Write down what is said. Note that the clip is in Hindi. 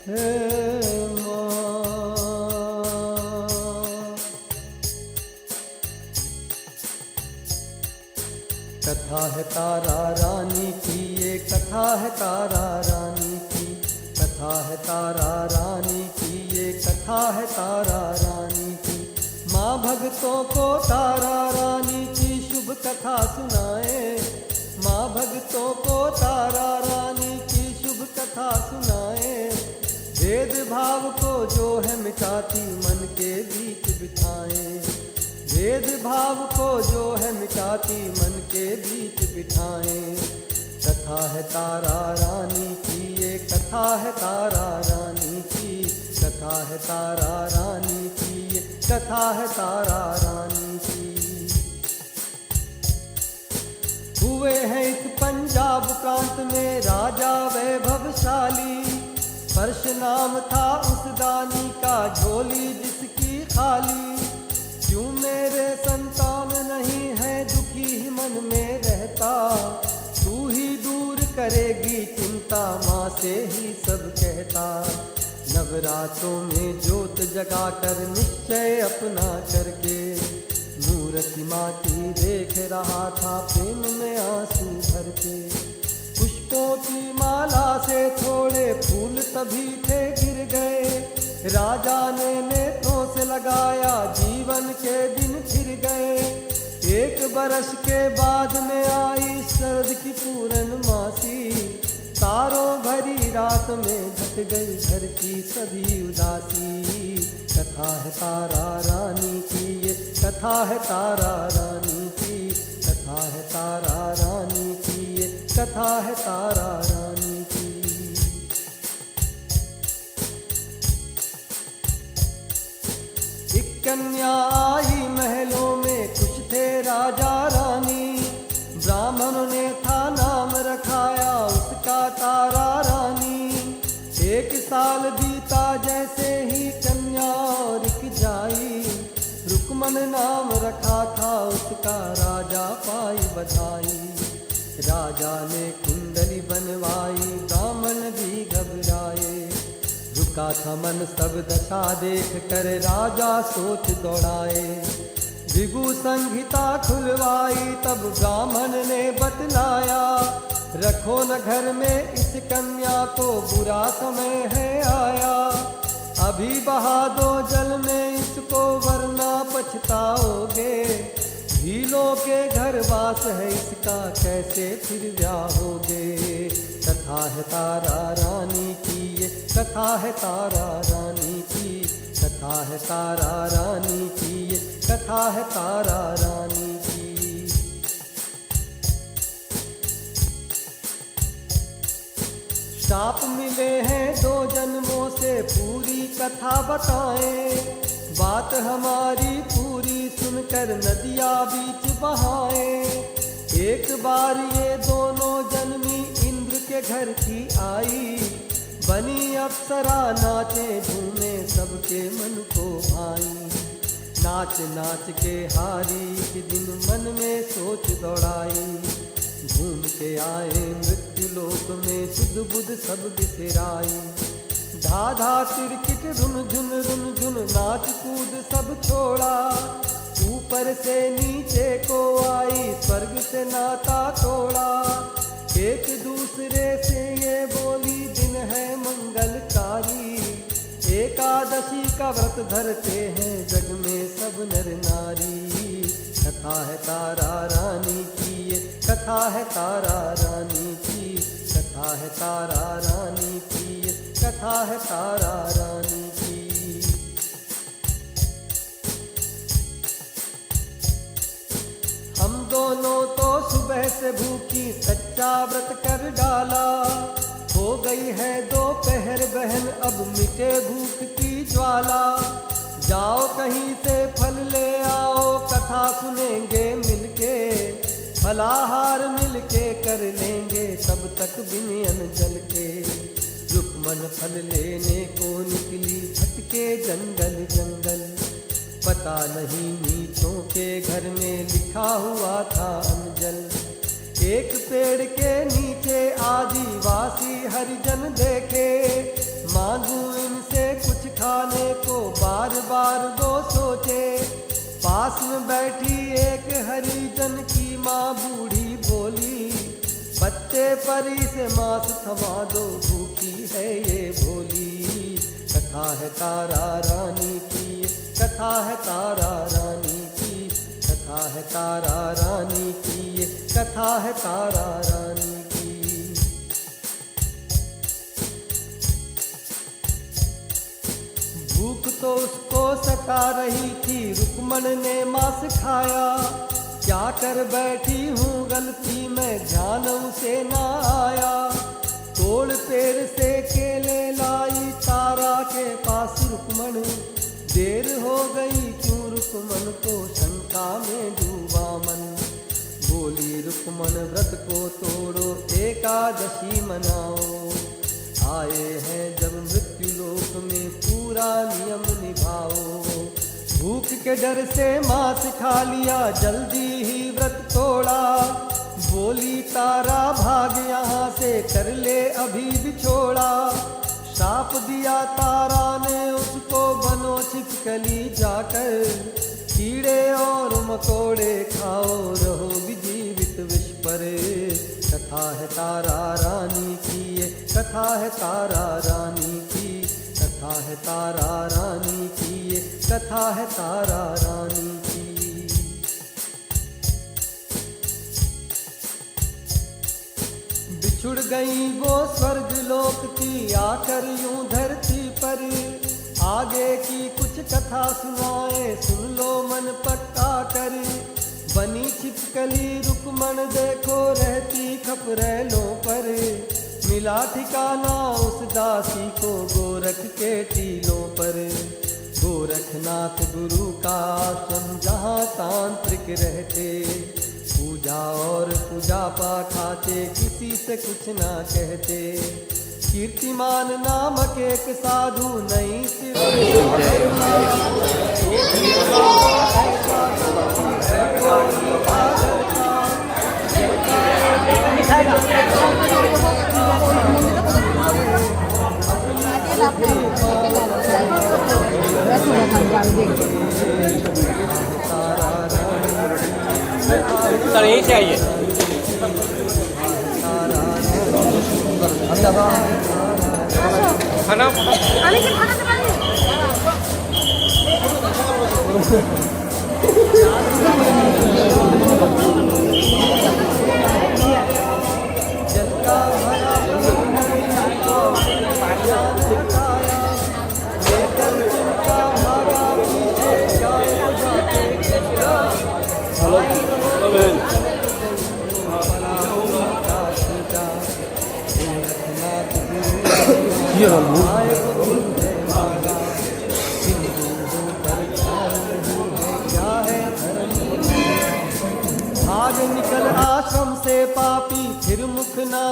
हे माँ। कथा है तारा रानी की, ये कथा है तारा रानी की, कथा है तारा रानी की, ये कथा है तारा रानी की। माँ भक्तों को तारा रानी की शुभ कथा सुनाए, माँ भक्तों को तारा रानी की शुभ कथा सुनाए। भेद भाव को जो है मिटाती मन के बीच बिठाए, भेद भाव को जो है मिटाती मन के बीच बिठाए। कथा है तारा रानी की, ये कथा है तारा रानी की, कथा है तारा रानी की, ये कथा है तारा रानी की। हुए हैं एक पंजाब प्रांत में राजा वैभवशाली, स्पर्श नाम था उस दानी का, झोली जिसकी खाली। क्यों मेरे संतान नहीं है दुखी ही मन में रहता, तू ही दूर करेगी चिंता माँ से ही सब कहता। नवरात्रों में ज्योत जगा कर निश्चय अपना करके, मूर्ति माँ की देख रहा था प्रेम में आंसू भर के। पुष्पों की माला से थोड़े फूल तभी थे गिर गए, राजा ने नेत्रों से लगाया जीवन के दिन फिर गए। एक बरस के बाद में आई शरद की पूर्णमासी, तारों भरी रात में घट गई घर की सभी उदासी। कथा है तारा रानी की, ये कथा है तारा रानी की, कथा है तारा रानी की, ये कथा है तारा रानी की। एक कन्या आई महलों में, कुछ थे राजा रानी, ब्राह्मणों ने था नाम रखाया उसका तारा रानी। एक साल बीता जैसे ही कन्या और जाई, रुकमन नाम रखा था उसका, राजा पाई बधाई। राजा ने कुंडली बनवाई, ब्राह्मण भी घबराए, रुका था मन सब दशा देख कर, राजा सोच दौड़ाए। विभु संहिता खुलवाई तब ब्राह्मण ने बतलाया, रखो न घर में इस कन्या को, बुरा समय है आया। अभी बहा दो जल में इसको वरना पछताओगे, भीलों के घर वास है इसका, कैसे फिर ब्याहोगे। कथा है तारा रानी की, ये कथा है तारा रानी की, कथा है तारा रानी की, ये कथा है तारा रानी की। शाप मिले हैं 2 जन्मों से, पूरी कथा बताएं, बात हमारी पूरी सुनकर नदिया बीच बहाएं। एक बार ये दोनों जन्मी इंद्र के घर की आई, बनी अप्सरा नाचे झूमे सबके मन को भाई। नाच नाच के हारी एक दिन मन में सोच दौड़ाई, घूम के आए मृत्यु लोक में सुध बुध सब बिसराई। धाधा तिरकिट रुन झुन नाच कूद सब छोड़ा, ऊपर से नीचे को आई स्वर्ग से नाता तोड़ा। एक दूसरे से ये बोली दिन है मंगलकारी, एकादशी का व्रत धरते हैं जग में सब नर नारी। कथा है तारा रानी की, ये कथा है तारा रानी की, कथा है तारा रानी की, ये कथा है तारा रानी की। हम दोनों तो सुबह से भूखी सच्चा व्रत कर डाला, हो गई है दोपहर बहन अब मिटे भूख की ज्वाला। जाओ कहीं से फल ले आओ, कथा सुनेंगे मिलके, फलाहार मिलके कर लेंगे तब तक बिन अन्न जल के। रुकमन फल लेने को निकली भटके जंगल जंगल, पता नहीं नीचों के घर में लिखा हुआ था अंजल। एक पेड़ के नीचे आदिवासी हरिजन देखे, मांगू बार वो सोचे। पास में बैठी एक हरिजन की माँ बूढ़ी बोली, पत्ते परी से मांस थमा दो, भूखी है ये भोली। कथा है तारा रानी की, कथा है तारा रानी की, कथा है तारा रानी की, ये कथा है तारा रानी की। भूख तो उसको सता रही थी, रुक्मण ने मांस खाया। क्या कर बैठी हूँ गलती में, ध्यान उसे ना आया। तोड़ पेड़ से केले लाई तारा के पास रुक्मण, देर हो गई क्यों रुक्मण को शंका में डूबा मन। बोली रुक्मण व्रत को तोड़ो, एकादशी मनाओ। आए हैं जब मृत्यु लोक में, पूरा नियम निभाओ। भूख के डर से मांस खा लिया, जल्दी ही व्रत तोड़ा। बोली तारा भाग यहाँ से, कर ले अभी बिछोड़ा। शाप दिया तारा ने उसको, बनो छिपकली जाकर। कीड़े और मकोड़े खाओ, रहो विजीवित विष पर। कथा है तारा रानी की, ये कथा है तारा रानी की, कथा है तारा रानी की, ये कथा है तारा रानी की। बिछुड़ गई वो स्वर्ग लोक की, आकर यूं धरती पर। आगे की कुछ कथा सुनाए, सुन लो मन पक्का कर। बनी छिपकली रुक्मण देखो, रहती खपरेलों पर। मिला ठिकाना उस दासी को, गोरख के टीलों पर। गोरखनाथ गुरु का आश्रम, जहाँ तांत्रिक रहते। पूजा और पूजा पाठ आते, किसी से कुछ ना कहते। कीर्तिमान नामक एक साधु नहीं सर यही से आइए। खाना भाग निकल आश्रम से पापी, फिर मुख ना